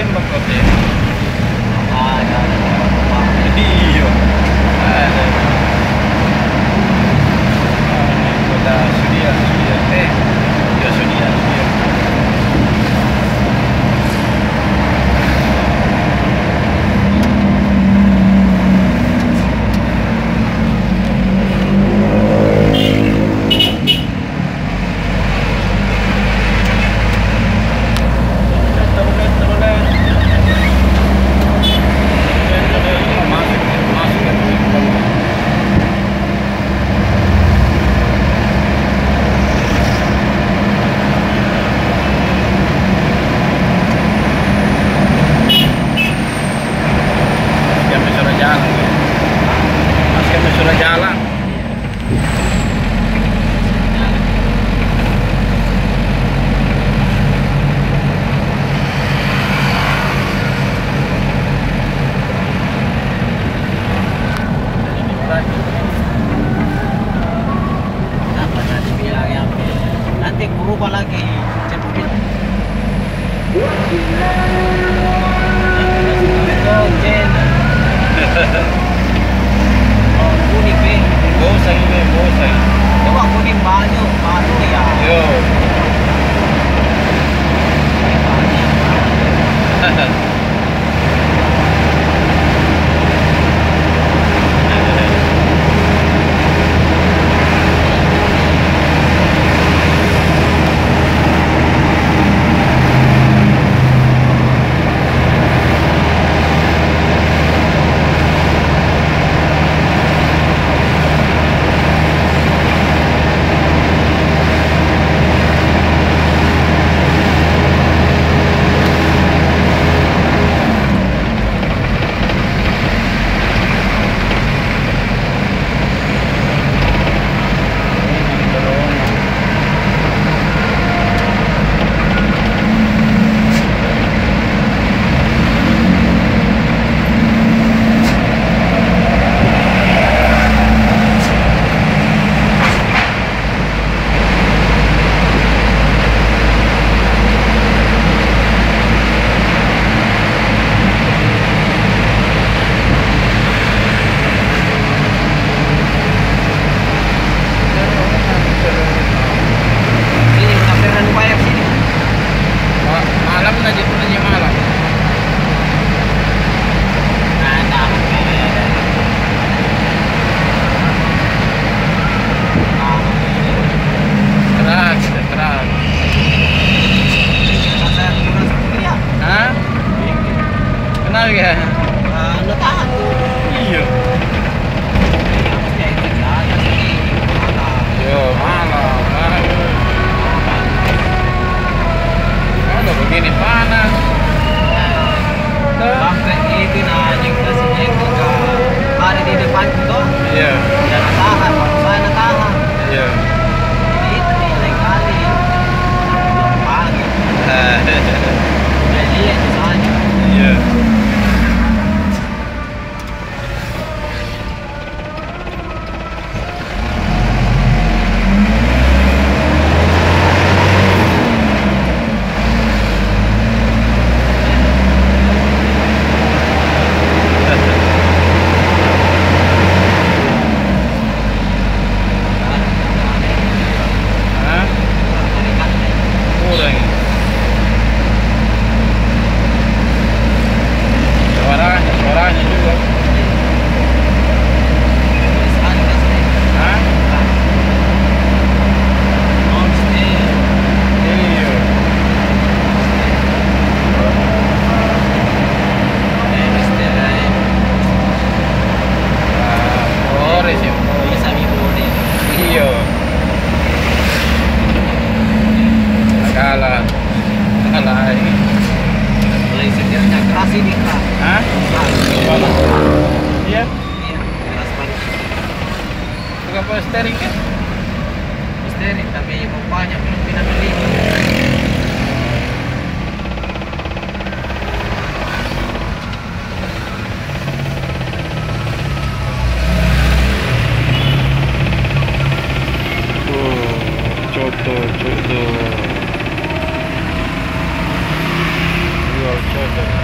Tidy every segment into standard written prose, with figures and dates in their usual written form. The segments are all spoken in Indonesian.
tembak kok ya. Ada. Iya. Ada. Udah sudah ya sudah. Sudah jalan. Apa tadi bilang yang nanti berubah lagi cepet. Kuning be, Goseng. coba kuning banyak, baru ya. Yo. Ya. Tahan tuh. Iya. Yo, malam. Kalau begini panas. Sampai itu anjing kasihnya itu ada di depan itu. Iya. Jangan tahan, saya tahan. Iya. Itu nih lain kali. Pagi. Jadi itu saja. Iya. Suaranya juga. Hah? Iya. Ore sih. Iya. Kalah ini. Keras ini kak. Hah? Mana? Iya. Iya, keras banget. Bukan power steering kan? Misteri, tapi banyak belum pindah beli. Choto. Jual choto.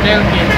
Delkin.